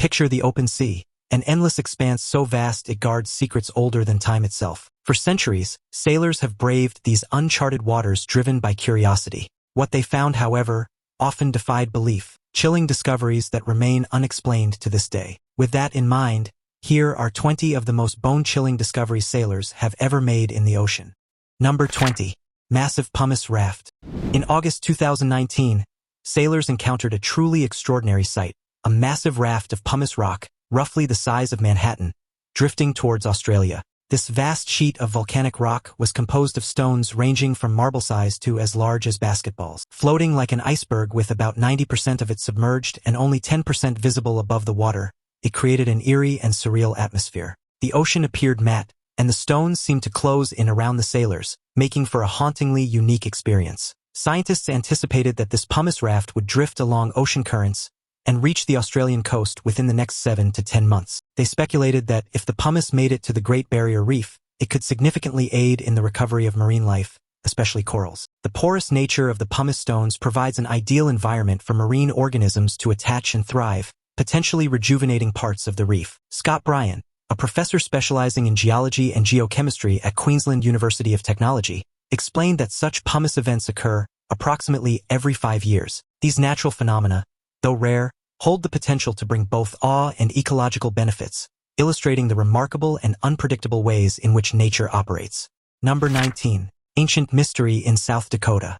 Picture the open sea, an endless expanse so vast it guards secrets older than time itself. For centuries, sailors have braved these uncharted waters driven by curiosity. What they found, however, often defied belief, chilling discoveries that remain unexplained to this day. With that in mind, here are 20 of the most bone-chilling discoveries sailors have ever made in the ocean. Number 20. Massive pumice raft. In August 2019, sailors encountered a truly extraordinary sight, a massive raft of pumice rock, roughly the size of Manhattan, drifting towards Australia. This vast sheet of volcanic rock was composed of stones ranging from marble size to as large as basketballs. Floating like an iceberg with about 90% of it submerged and only 10% visible above the water, it created an eerie and surreal atmosphere. The ocean appeared matte, and the stones seemed to close in around the sailors, making for a hauntingly unique experience. Scientists anticipated that this pumice raft would drift along ocean currents and reach the Australian coast within the next 7 to 10 months. They speculated that if the pumice made it to the Great Barrier Reef, it could significantly aid in the recovery of marine life, especially corals. The porous nature of the pumice stones provides an ideal environment for marine organisms to attach and thrive, potentially rejuvenating parts of the reef. Scott Bryan, a professor specializing in geology and geochemistry at Queensland University of Technology, explained that such pumice events occur approximately every 5 years. These natural phenomena, though rare, hold the potential to bring both awe and ecological benefits, illustrating the remarkable and unpredictable ways in which nature operates. Number 19. Ancient mystery in South Dakota.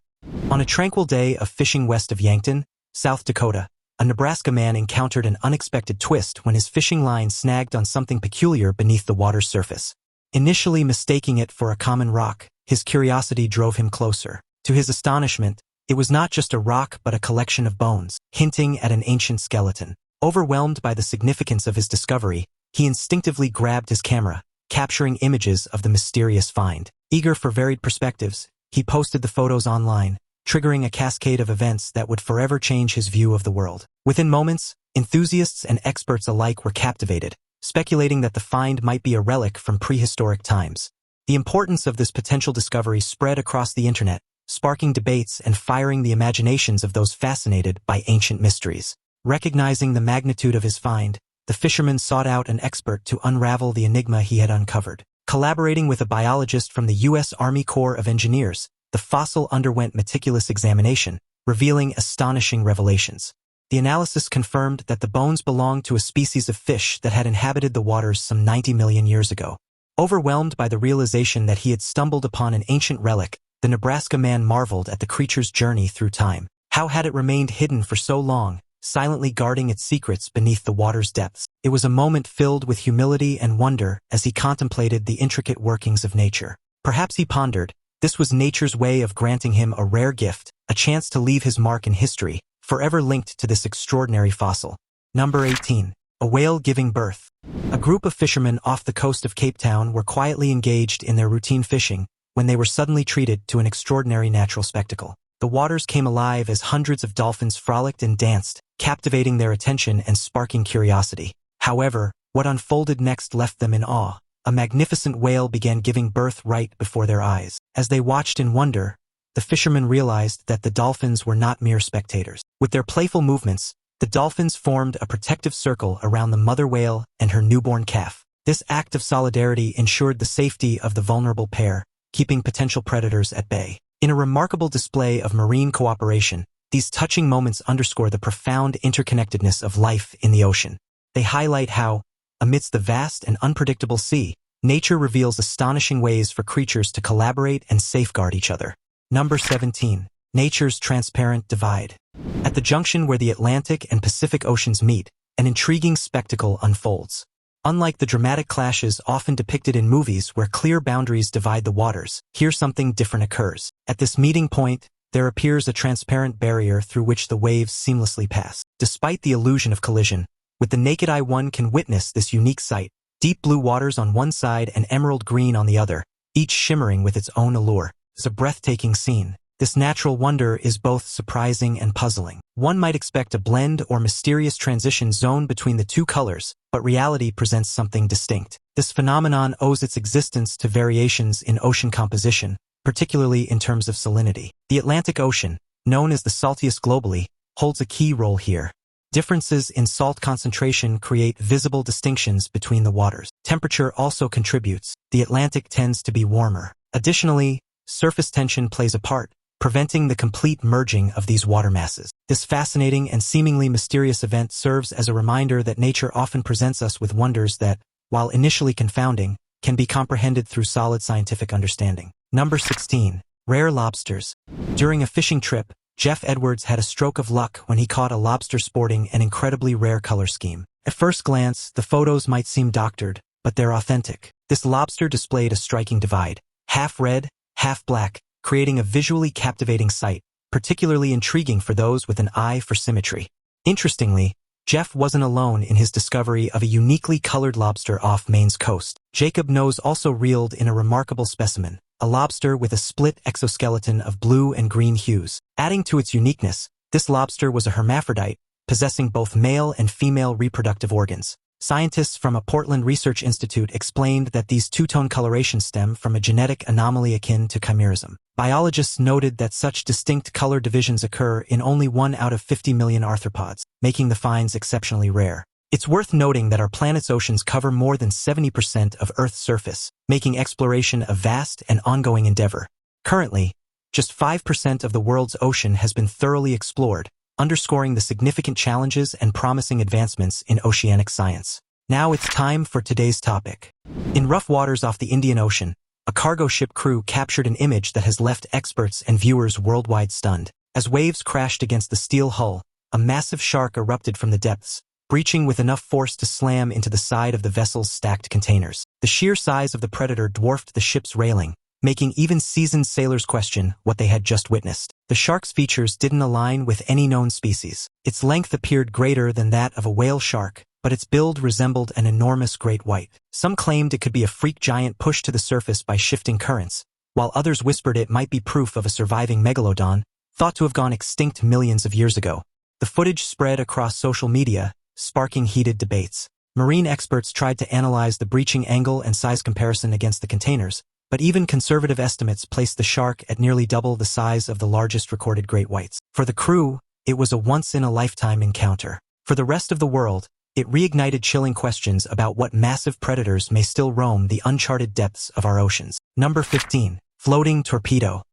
On a tranquil day of fishing west of Yankton, South Dakota, a Nebraska man encountered an unexpected twist when his fishing line snagged on something peculiar beneath the water's surface. Initially mistaking it for a common rock, his curiosity drove him closer. To his astonishment, it was not just a rock but a collection of bones, hinting at an ancient skeleton. Overwhelmed by the significance of his discovery, he instinctively grabbed his camera, capturing images of the mysterious find. Eager for varied perspectives, he posted the photos online, triggering a cascade of events that would forever change his view of the world. Within moments, enthusiasts and experts alike were captivated, speculating that the find might be a relic from prehistoric times. The importance of this potential discovery spread across the internet, sparking debates and firing the imaginations of those fascinated by ancient mysteries. Recognizing the magnitude of his find, the fisherman sought out an expert to unravel the enigma he had uncovered. Collaborating with a biologist from the U.S. Army Corps of Engineers, the fossil underwent meticulous examination, revealing astonishing revelations. The analysis confirmed that the bones belonged to a species of fish that had inhabited the waters some 90 million years ago. Overwhelmed by the realization that he had stumbled upon an ancient relic, the Nebraska man marveled at the creature's journey through time. How had it remained hidden for so long, silently guarding its secrets beneath the water's depths? It was a moment filled with humility and wonder as he contemplated the intricate workings of nature. Perhaps, he pondered, this was nature's way of granting him a rare gift, a chance to leave his mark in history, forever linked to this extraordinary fossil. Number 18. A whale giving birth. A group of fishermen off the coast of Cape Town were quietly engaged in their routine fishing when they were suddenly treated to an extraordinary natural spectacle. The waters came alive as hundreds of dolphins frolicked and danced, captivating their attention and sparking curiosity. However, what unfolded next left them in awe. A magnificent whale began giving birth right before their eyes. As they watched in wonder, the fishermen realized that the dolphins were not mere spectators. With their playful movements, the dolphins formed a protective circle around the mother whale and her newborn calf. This act of solidarity ensured the safety of the vulnerable pair, keeping potential predators at bay. In a remarkable display of marine cooperation, these touching moments underscore the profound interconnectedness of life in the ocean. They highlight how, amidst the vast and unpredictable sea, nature reveals astonishing ways for creatures to collaborate and safeguard each other. Number 17. Nature's transparent divide. At the junction where the Atlantic and Pacific Oceans meet, an intriguing spectacle unfolds. Unlike the dramatic clashes often depicted in movies where clear boundaries divide the waters, here something different occurs. At this meeting point, there appears a transparent barrier through which the waves seamlessly pass. Despite the illusion of collision, with the naked eye one can witness this unique sight. Deep blue waters on one side and emerald green on the other, each shimmering with its own allure. It's a breathtaking scene. This natural wonder is both surprising and puzzling. One might expect a blend or mysterious transition zone between the two colors, but reality presents something distinct. This phenomenon owes its existence to variations in ocean composition, particularly in terms of salinity. The Atlantic Ocean, known as the saltiest globally, holds a key role here. Differences in salt concentration create visible distinctions between the waters. Temperature also contributes. The Atlantic tends to be warmer. Additionally, surface tension plays a part, preventing the complete merging of these water masses. This fascinating and seemingly mysterious event serves as a reminder that nature often presents us with wonders that, while initially confounding, can be comprehended through solid scientific understanding. Number 16. Rare lobsters. During a fishing trip, Jeff Edwards had a stroke of luck when he caught a lobster sporting an incredibly rare color scheme. At first glance, the photos might seem doctored, but they're authentic. This lobster displayed a striking divide, half red, half black, creating a visually captivating sight, particularly intriguing for those with an eye for symmetry. Interestingly, Jeff wasn't alone in his discovery of a uniquely colored lobster off Maine's coast. Jacob Nose also reeled in a remarkable specimen, a lobster with a split exoskeleton of blue and green hues. Adding to its uniqueness, this lobster was a hermaphrodite, possessing both male and female reproductive organs. Scientists from a Portland Research Institute explained that these two-tone colorations stem from a genetic anomaly akin to chimerism. Biologists noted that such distinct color divisions occur in only 1 out of 50 million arthropods, making the finds exceptionally rare. It's worth noting that our planet's oceans cover more than 70% of Earth's surface, making exploration a vast and ongoing endeavor. Currently, just 5% of the world's ocean has been thoroughly explored, underscoring the significant challenges and promising advancements in oceanic science. Now it's time for today's topic. In rough waters off the Indian Ocean, a cargo ship crew captured an image that has left experts and viewers worldwide stunned. As waves crashed against the steel hull, a massive shark erupted from the depths, breaching with enough force to slam into the side of the vessel's stacked containers. The sheer size of the predator dwarfed the ship's railing, making even seasoned sailors question what they had just witnessed. The shark's features didn't align with any known species. Its length appeared greater than that of a whale shark, but its build resembled an enormous great white. Some claimed it could be a freak giant pushed to the surface by shifting currents, while others whispered it might be proof of a surviving megalodon, thought to have gone extinct millions of years ago. The footage spread across social media, sparking heated debates. Marine experts tried to analyze the breaching angle and size comparison against the containers, but even conservative estimates placed the shark at nearly double the size of the largest recorded great whites. For the crew, it was a once-in-a-lifetime encounter. For the rest of the world, it reignited chilling questions about what massive predators may still roam the uncharted depths of our oceans. Number 15. Floating torpedo.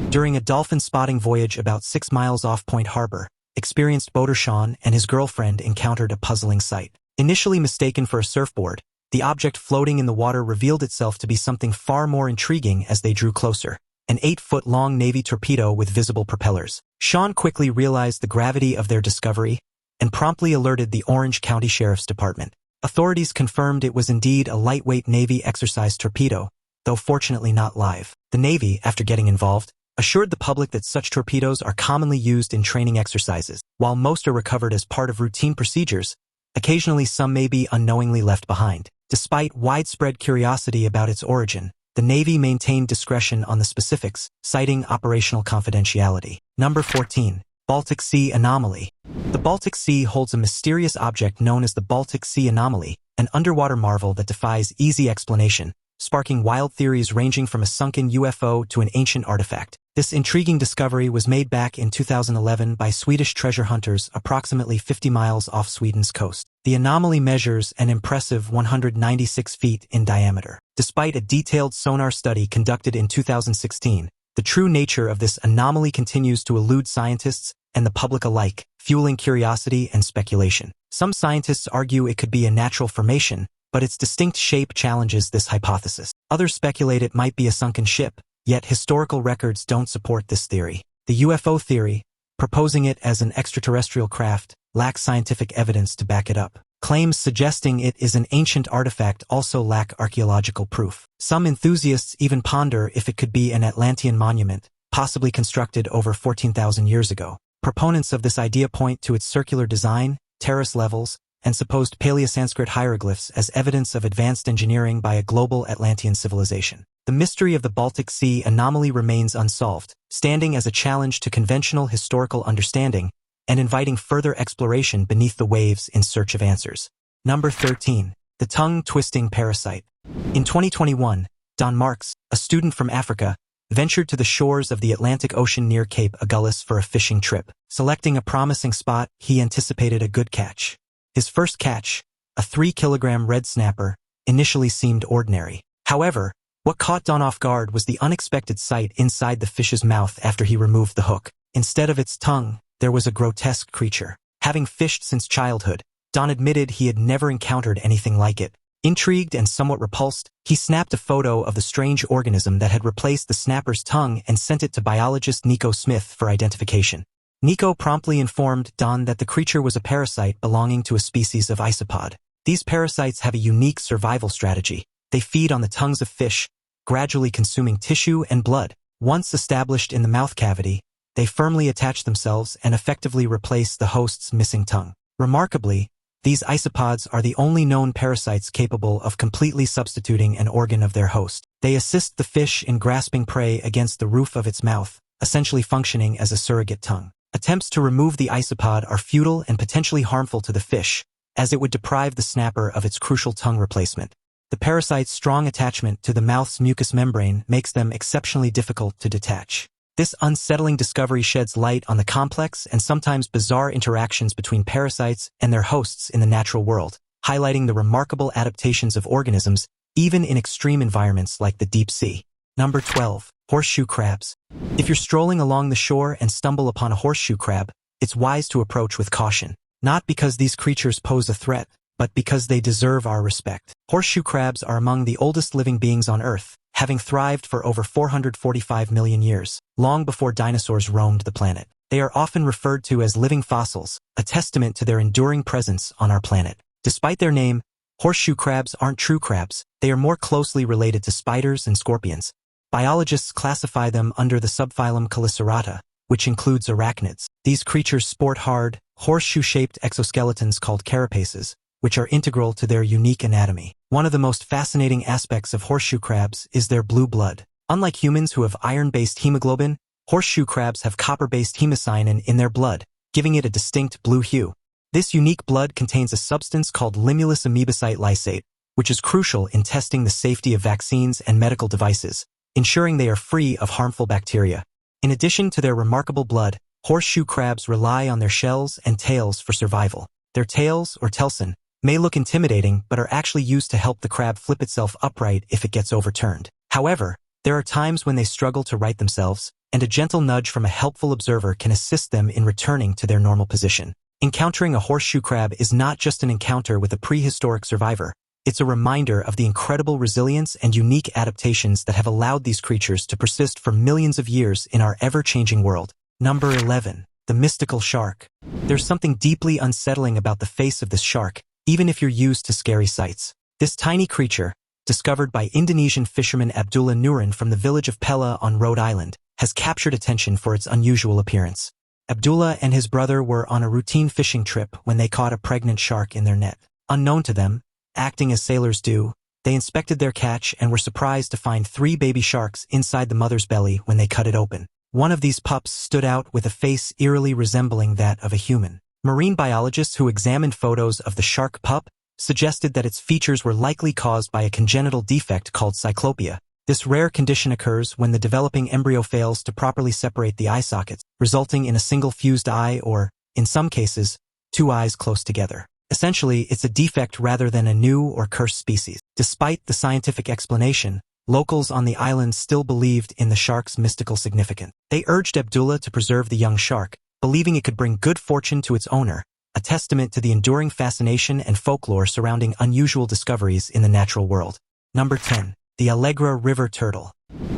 During a dolphin spotting voyage about 6 miles off Point Harbor, experienced boater Sean and his girlfriend encountered a puzzling sight. Initially mistaken for a surfboard, the object floating in the water revealed itself to be something far more intriguing as they drew closer. An 8-foot-long Navy torpedo with visible propellers. Sean quickly realized the gravity of their discovery and promptly alerted the Orange County Sheriff's Department. Authorities confirmed it was indeed a lightweight Navy exercise torpedo, though fortunately not live. The Navy, after getting involved, assured the public that such torpedoes are commonly used in training exercises. While most are recovered as part of routine procedures, occasionally some may be unknowingly left behind. Despite widespread curiosity about its origin, the Navy maintained discretion on the specifics, citing operational confidentiality. Number 14. Baltic Sea anomaly. The Baltic Sea holds a mysterious object known as the Baltic Sea anomaly, an underwater marvel that defies easy explanation, sparking wild theories ranging from a sunken UFO to an ancient artifact. This intriguing discovery was made back in 2011 by Swedish treasure hunters approximately 50 miles off Sweden's coast. The anomaly measures an impressive 196 feet in diameter. Despite a detailed sonar study conducted in 2016, the true nature of this anomaly continues to elude scientists and the public alike, fueling curiosity and speculation. Some scientists argue it could be a natural formation, but its distinct shape challenges this hypothesis. Others speculate it might be a sunken ship, yet historical records don't support this theory. The UFO theory, proposing it as an extraterrestrial craft, lacks scientific evidence to back it up. Claims suggesting it is an ancient artifact also lack archaeological proof. Some enthusiasts even ponder if it could be an Atlantean monument, possibly constructed over 14,000 years ago. Proponents of this idea point to its circular design, terrace levels, and supposed Paleo-Sanskrit hieroglyphs as evidence of advanced engineering by a global Atlantean civilization. The mystery of the Baltic Sea anomaly remains unsolved, standing as a challenge to conventional historical understanding and inviting further exploration beneath the waves in search of answers. Number 13. The tongue-twisting parasite. In 2021, Don Marks, a student from Africa, ventured to the shores of the Atlantic Ocean near Cape Agulhas for a fishing trip. Selecting a promising spot, he anticipated a good catch. His first catch, a 3-kilogram red snapper, initially seemed ordinary. However, what caught Don off guard was the unexpected sight inside the fish's mouth after he removed the hook. Instead of its tongue, there was a grotesque creature. Having fished since childhood, Don admitted he had never encountered anything like it. Intrigued and somewhat repulsed, he snapped a photo of the strange organism that had replaced the snapper's tongue and sent it to biologist Nico Smith for identification. Nico promptly informed Don that the creature was a parasite belonging to a species of isopod. These parasites have a unique survival strategy. They feed on the tongues of fish, gradually consuming tissue and blood. Once established in the mouth cavity, they firmly attach themselves and effectively replace the host's missing tongue. Remarkably, these isopods are the only known parasites capable of completely substituting an organ of their host. They assist the fish in grasping prey against the roof of its mouth, essentially functioning as a surrogate tongue. Attempts to remove the isopod are futile and potentially harmful to the fish, as it would deprive the snapper of its crucial tongue replacement. The parasite's strong attachment to the mouth's mucous membrane makes them exceptionally difficult to detach. This unsettling discovery sheds light on the complex and sometimes bizarre interactions between parasites and their hosts in the natural world, highlighting the remarkable adaptations of organisms even in extreme environments like the deep sea. Number 12. Horseshoe crabs. If you're strolling along the shore and stumble upon a horseshoe crab, it's wise to approach with caution. Not because these creatures pose a threat, but because they deserve our respect. Horseshoe crabs are among the oldest living beings on Earth, having thrived for over 445 million years, long before dinosaurs roamed the planet. They are often referred to as living fossils, a testament to their enduring presence on our planet. Despite their name, horseshoe crabs aren't true crabs. They are more closely related to spiders and scorpions. Biologists classify them under the subphylum Chelicerata, which includes arachnids. These creatures sport hard, horseshoe-shaped exoskeletons called carapaces, which are integral to their unique anatomy. One of the most fascinating aspects of horseshoe crabs is their blue blood. Unlike humans who have iron-based hemoglobin, horseshoe crabs have copper-based hemocyanin in their blood, giving it a distinct blue hue. This unique blood contains a substance called limulus amoebocyte lysate, which is crucial in testing the safety of vaccines and medical devices, ensuring they are free of harmful bacteria. In addition to their remarkable blood, horseshoe crabs rely on their shells and tails for survival. Their tails, or telson, may look intimidating but are actually used to help the crab flip itself upright if it gets overturned. However, there are times when they struggle to right themselves, and a gentle nudge from a helpful observer can assist them in returning to their normal position. Encountering a horseshoe crab is not just an encounter with a prehistoric survivor. It's a reminder of the incredible resilience and unique adaptations that have allowed these creatures to persist for millions of years in our ever-changing world. Number 11. The mystical shark. There's something deeply unsettling about the face of this shark, even if you're used to scary sights. This tiny creature, discovered by Indonesian fisherman Abdullah Nurin from the village of Pella on Rhode Island, has captured attention for its unusual appearance. Abdullah and his brother were on a routine fishing trip when they caught a pregnant shark in their net. Unknown to them, acting as sailors do, they inspected their catch and were surprised to find 3 baby sharks inside the mother's belly when they cut it open. One of these pups stood out with a face eerily resembling that of a human. Marine biologists who examined photos of the shark pup suggested that its features were likely caused by a congenital defect called cyclopia. This rare condition occurs when the developing embryo fails to properly separate the eye sockets, resulting in a single fused eye or, in some cases, 2 eyes close together. Essentially, it's a defect rather than a new or cursed species. Despite the scientific explanation, locals on the island still believed in the shark's mystical significance. They urged Abdullah to preserve the young shark, believing it could bring good fortune to its owner, a testament to the enduring fascination and folklore surrounding unusual discoveries in the natural world. Number 10. The Allegra river turtle.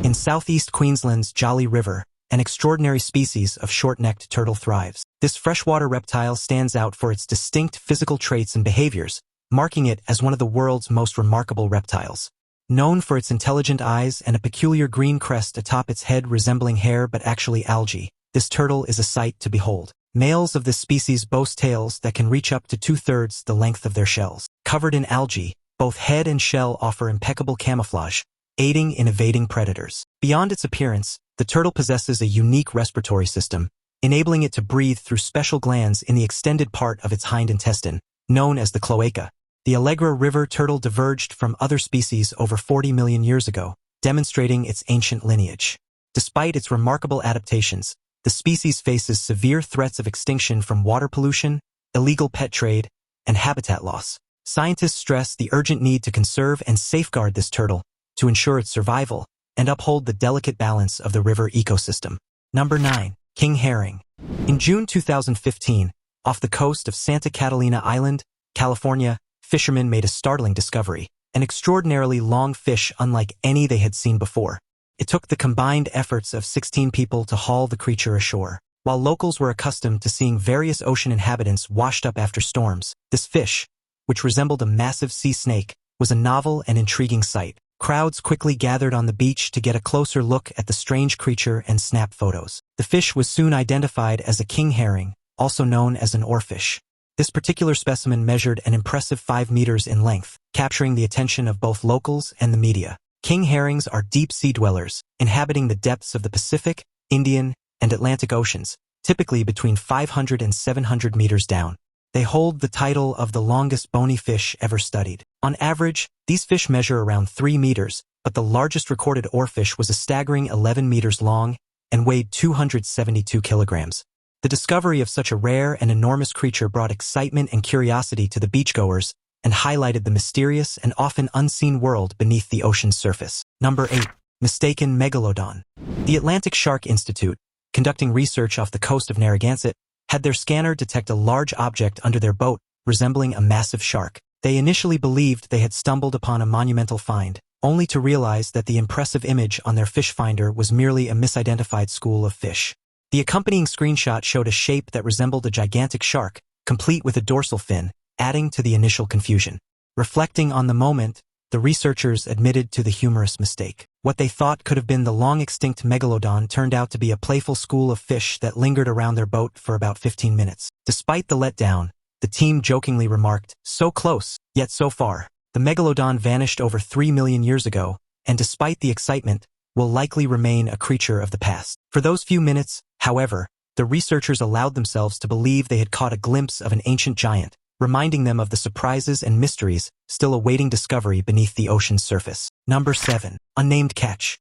In southeast Queensland's Jolly River, an extraordinary species of short-necked turtle thrives. This freshwater reptile stands out for its distinct physical traits and behaviors, marking it as one of the world's most remarkable reptiles. Known for its intelligent eyes and a peculiar green crest atop its head resembling hair but actually algae, this turtle is a sight to behold. Males of this species boast tails that can reach up to 2/3 the length of their shells. Covered in algae, both head and shell offer impeccable camouflage, aiding in evading predators. Beyond its appearance, the turtle possesses a unique respiratory system, enabling it to breathe through special glands in the extended part of its hind intestine, known as the cloaca. The Allegra river turtle diverged from other species over 40 million years ago, demonstrating its ancient lineage. Despite its remarkable adaptations, the species faces severe threats of extinction from water pollution, illegal pet trade, and habitat loss. Scientists stress the urgent need to conserve and safeguard this turtle to ensure its survival and uphold the delicate balance of the river ecosystem. Number 9. King herring. In June 2015, off the coast of Santa Catalina Island, California, fishermen made a startling discovery, an extraordinarily long fish unlike any they had seen before. It took the combined efforts of 16 people to haul the creature ashore. While locals were accustomed to seeing various ocean inhabitants washed up after storms, this fish, which resembled a massive sea snake, was a novel and intriguing sight. Crowds quickly gathered on the beach to get a closer look at the strange creature and snap photos. The fish was soon identified as a king herring, also known as an oarfish. This particular specimen measured an impressive 5 meters in length, capturing the attention of both locals and the media. King herrings are deep-sea dwellers, inhabiting the depths of the Pacific, Indian, and Atlantic Oceans, typically between 500 and 700 meters down. They hold the title of the longest bony fish ever studied. On average, these fish measure around 3 meters, but the largest recorded oarfish was a staggering 11 meters long and weighed 272 kilograms. The discovery of such a rare and enormous creature brought excitement and curiosity to the beachgoers and highlighted the mysterious and often unseen world beneath the ocean's surface. Number 8. Mistaken Megalodon. The Atlantic Shark Institute, conducting research off the coast of Narragansett, had their scanner detect a large object under their boat, resembling a massive shark. They initially believed they had stumbled upon a monumental find, only to realize that the impressive image on their fish finder was merely a misidentified school of fish. The accompanying screenshot showed a shape that resembled a gigantic shark, complete with a dorsal fin, adding to the initial confusion. Reflecting on the moment, the researchers admitted to the humorous mistake. What they thought could have been the long-extinct Megalodon turned out to be a playful school of fish that lingered around their boat for about 15 minutes. Despite the letdown, the team jokingly remarked, "So close, yet so far." The Megalodon vanished over 3 million years ago, and despite the excitement, will likely remain a creature of the past. For those few minutes, however, the researchers allowed themselves to believe they had caught a glimpse of an ancient giant, reminding them of the surprises and mysteries still awaiting discovery beneath the ocean's surface. Number 7. Unnamed catch.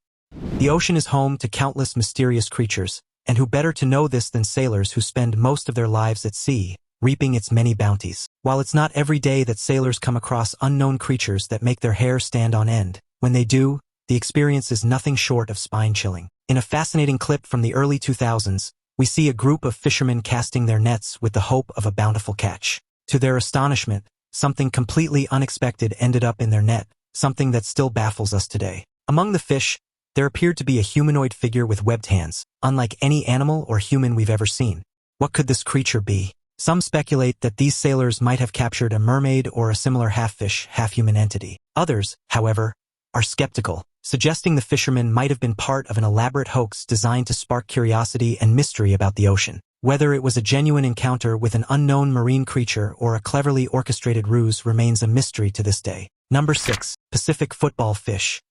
The ocean is home to countless mysterious creatures, and who better to know this than sailors who spend most of their lives at sea, reaping its many bounties. While it's not every day that sailors come across unknown creatures that make their hair stand on end, when they do, the experience is nothing short of spine-chilling. In a fascinating clip from the early 2000s, we see a group of fishermen casting their nets with the hope of a bountiful catch. To their astonishment, something completely unexpected ended up in their net, something that still baffles us today. Among the fish, there appeared to be a humanoid figure with webbed hands, unlike any animal or human we've ever seen. What could this creature be? Some speculate that these sailors might have captured a mermaid or a similar half-fish, half-human entity. Others, however, are skeptical, suggesting the fishermen might have been part of an elaborate hoax designed to spark curiosity and mystery about the ocean. Whether it was a genuine encounter with an unknown marine creature or a cleverly orchestrated ruse remains a mystery to this day. Number 6. Pacific football fish.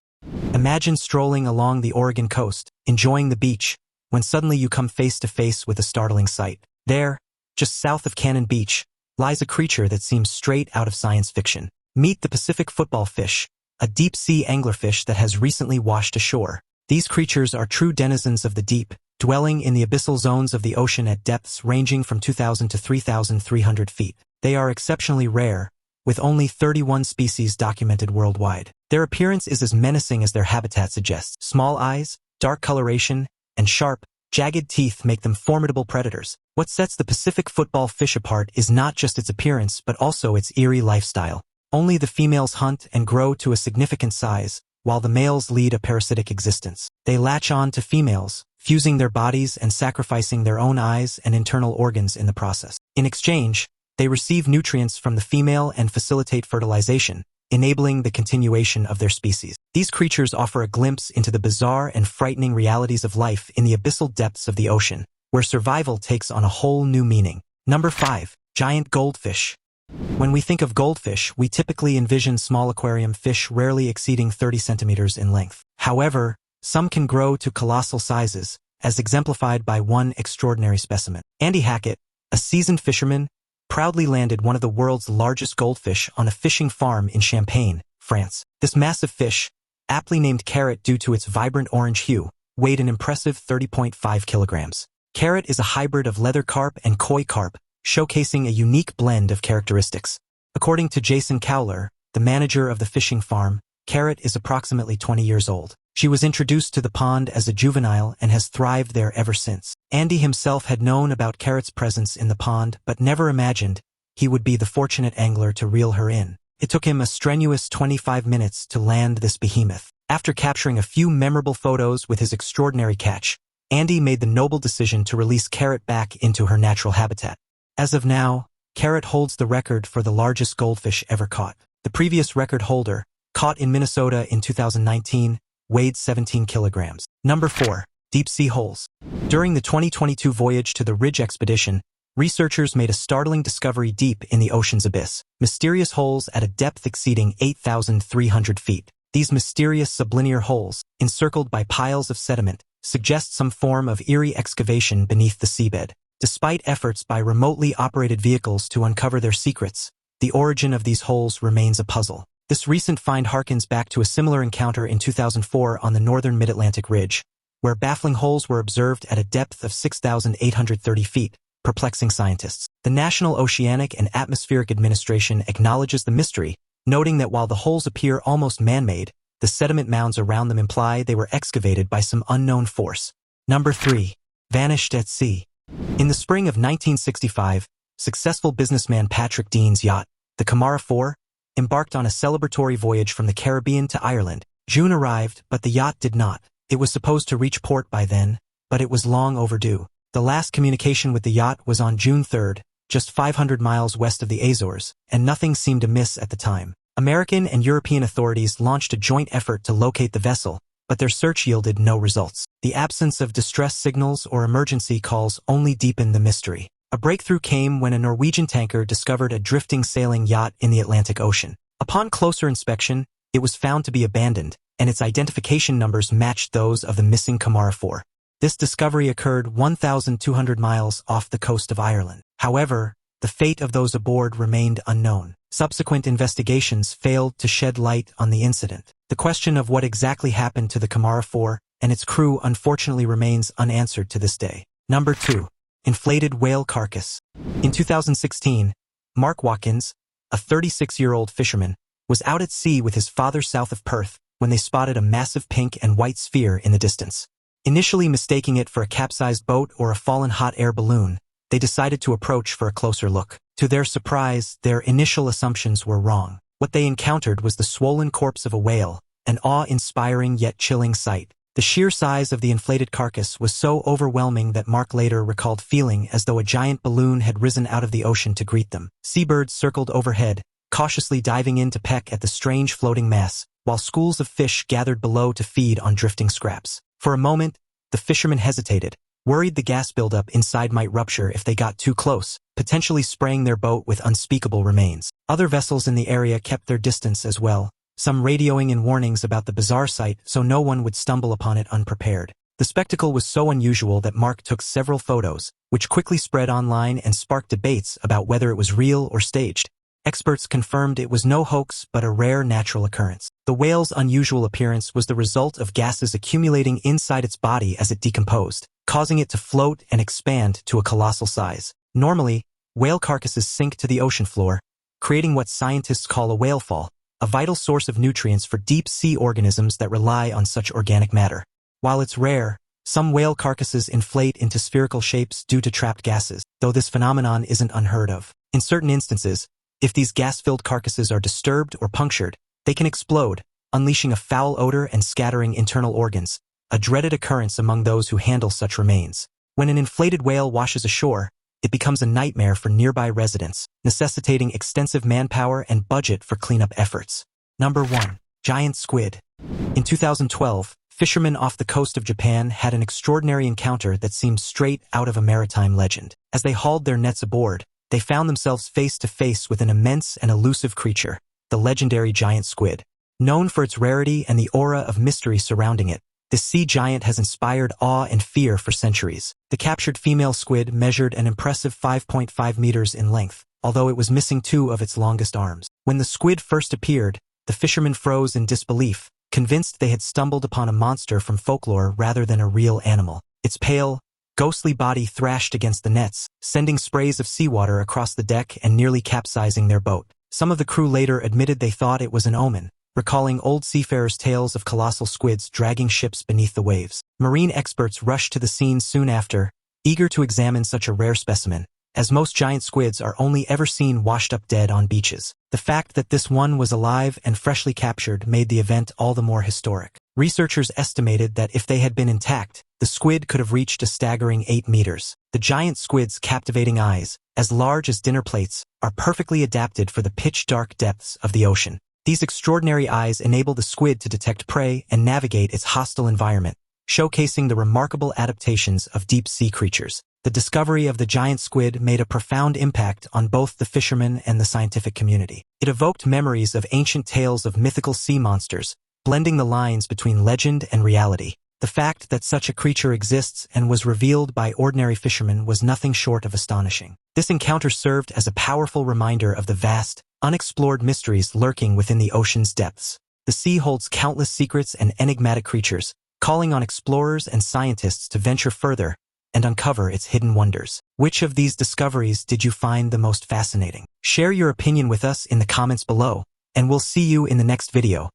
Imagine strolling along the Oregon coast, enjoying the beach, when suddenly you come face to face with a startling sight. There, just south of Cannon Beach, lies a creature that seems straight out of science fiction. Meet the Pacific football fish, a deep-sea anglerfish that has recently washed ashore. These creatures are true denizens of the deep, dwelling in the abyssal zones of the ocean at depths ranging from 2,000 to 3,300 feet. They are exceptionally rare, with only 31 species documented worldwide. Their appearance is as menacing as their habitat suggests. Small eyes, dark coloration, and sharp, jagged teeth make them formidable predators. What sets the Pacific football fish apart is not just its appearance but also its eerie lifestyle. Only the females hunt and grow to a significant size, while the males lead a parasitic existence. They latch on to females, fusing their bodies and sacrificing their own eyes and internal organs in the process. In exchange, they receive nutrients from the female and facilitate fertilization, enabling the continuation of their species. These creatures offer a glimpse into the bizarre and frightening realities of life in the abyssal depths of the ocean, where survival takes on a whole new meaning. Number 5. Giant goldfish. When we think of goldfish, we typically envision small aquarium fish rarely exceeding 30 centimeters in length. However, some can grow to colossal sizes, as exemplified by one extraordinary specimen. Andy Hackett, a seasoned fisherman, proudly landed one of the world's largest goldfish on a fishing farm in Champagne, France. This massive fish, aptly named Carrot due to its vibrant orange hue, weighed an impressive 30.5 kilograms. Carrot is a hybrid of leather carp and koi carp, showcasing a unique blend of characteristics. According to Jason Cowler, the manager of the fishing farm, Carrot is approximately 20 years old. She was introduced to the pond as a juvenile and has thrived there ever since. Andy himself had known about Carrot's presence in the pond but never imagined he would be the fortunate angler to reel her in. It took him a strenuous 25 minutes to land this behemoth. After capturing a few memorable photos with his extraordinary catch, Andy made the noble decision to release Carrot back into her natural habitat. As of now, Carrot holds the record for the largest goldfish ever caught. The previous record holder, caught in Minnesota in 2019, weighed 17 kilograms. Number 4. Deep sea holes. During the 2022 voyage to the Ridge expedition, researchers made a startling discovery deep in the ocean's abyss. Mysterious holes at a depth exceeding 8,300 feet. These mysterious sublinear holes, encircled by piles of sediment, suggest some form of eerie excavation beneath the seabed. Despite efforts by remotely operated vehicles to uncover their secrets, the origin of these holes remains a puzzle. This recent find harkens back to a similar encounter in 2004 on the northern mid-Atlantic ridge, where baffling holes were observed at a depth of 6,830 feet, perplexing scientists. The National Oceanic and Atmospheric Administration acknowledges the mystery, noting that while the holes appear almost man-made, the sediment mounds around them imply they were excavated by some unknown force. Number 3. Vanished at sea. In the spring of 1965, successful businessman Patrick Dean's yacht, the Kamara 4, embarked on a celebratory voyage from the Caribbean to Ireland. June arrived, but the yacht did not. It was supposed to reach port by then, but it was long overdue. The last communication with the yacht was on June 3rd, just 500 miles west of the Azores, and nothing seemed amiss at the time. American and European authorities launched a joint effort to locate the vessel, but their search yielded no results. The absence of distress signals or emergency calls only deepened the mystery. A breakthrough came when a Norwegian tanker discovered a drifting sailing yacht in the Atlantic Ocean. Upon closer inspection, it was found to be abandoned, and its identification numbers matched those of the missing Kamara 4. This discovery occurred 1,200 miles off the coast of Ireland. However, the fate of those aboard remained unknown. Subsequent investigations failed to shed light on the incident. The question of what exactly happened to the Kamara 4 and its crew unfortunately remains unanswered to this day. Number 2. Inflated whale carcass. In 2016, Mark Watkins, a 36-year-old fisherman, was out at sea with his father south of Perth when they spotted a massive pink and white sphere in the distance. Initially mistaking it for a capsized boat or a fallen hot air balloon, they decided to approach for a closer look. To their surprise, their initial assumptions were wrong. What they encountered was the swollen corpse of a whale, an awe-inspiring yet chilling sight. The sheer size of the inflated carcass was so overwhelming that Mark later recalled feeling as though a giant balloon had risen out of the ocean to greet them. Seabirds circled overhead, cautiously diving in to peck at the strange floating mass, while schools of fish gathered below to feed on drifting scraps. For a moment, the fishermen hesitated, worried the gas buildup inside might rupture if they got too close, potentially spraying their boat with unspeakable remains. Other vessels in the area kept their distance as well, some radioing in warnings about the bizarre sight so no one would stumble upon it unprepared. The spectacle was so unusual that Mark took several photos, which quickly spread online and sparked debates about whether it was real or staged. Experts confirmed it was no hoax but a rare natural occurrence. The whale's unusual appearance was the result of gases accumulating inside its body as it decomposed, causing it to float and expand to a colossal size. Normally, whale carcasses sink to the ocean floor, creating what scientists call a whale fall, a vital source of nutrients for deep-sea organisms that rely on such organic matter. While it's rare, some whale carcasses inflate into spherical shapes due to trapped gases, though this phenomenon isn't unheard of. In certain instances, if these gas-filled carcasses are disturbed or punctured, they can explode, unleashing a foul odor and scattering internal organs, a dreaded occurrence among those who handle such remains. When an inflated whale washes ashore, it becomes a nightmare for nearby residents, necessitating extensive manpower and budget for cleanup efforts. Number 1. Giant squid. In 2012, fishermen off the coast of Japan had an extraordinary encounter that seemed straight out of a maritime legend. As they hauled their nets aboard, they found themselves face to face with an immense and elusive creature, the legendary giant squid. Known for its rarity and the aura of mystery surrounding it, this sea giant has inspired awe and fear for centuries. The captured female squid measured an impressive 5.5 meters in length, although it was missing 2 of its longest arms. When the squid first appeared, the fishermen froze in disbelief, convinced they had stumbled upon a monster from folklore rather than a real animal. Its pale, ghostly body thrashed against the nets, sending sprays of seawater across the deck and nearly capsizing their boat. Some of the crew later admitted they thought it was an omen, recalling old seafarers' tales of colossal squids dragging ships beneath the waves. Marine experts rushed to the scene soon after, eager to examine such a rare specimen, as most giant squids are only ever seen washed up dead on beaches. The fact that this one was alive and freshly captured made the event all the more historic. Researchers estimated that if they had been intact, the squid could have reached a staggering 8 meters. The giant squid's captivating eyes, as large as dinner plates, are perfectly adapted for the pitch-dark depths of the ocean. These extraordinary eyes enable the squid to detect prey and navigate its hostile environment, showcasing the remarkable adaptations of deep-sea creatures. The discovery of the giant squid made a profound impact on both the fishermen and the scientific community. It evoked memories of ancient tales of mythical sea monsters, blending the lines between legend and reality. The fact that such a creature exists and was revealed by ordinary fishermen was nothing short of astonishing. This encounter served as a powerful reminder of the vast, unexplored mysteries lurking within the ocean's depths. The sea holds countless secrets and enigmatic creatures, calling on explorers and scientists to venture further and uncover its hidden wonders. Which of these discoveries did you find the most fascinating? Share your opinion with us in the comments below, and we'll see you in the next video.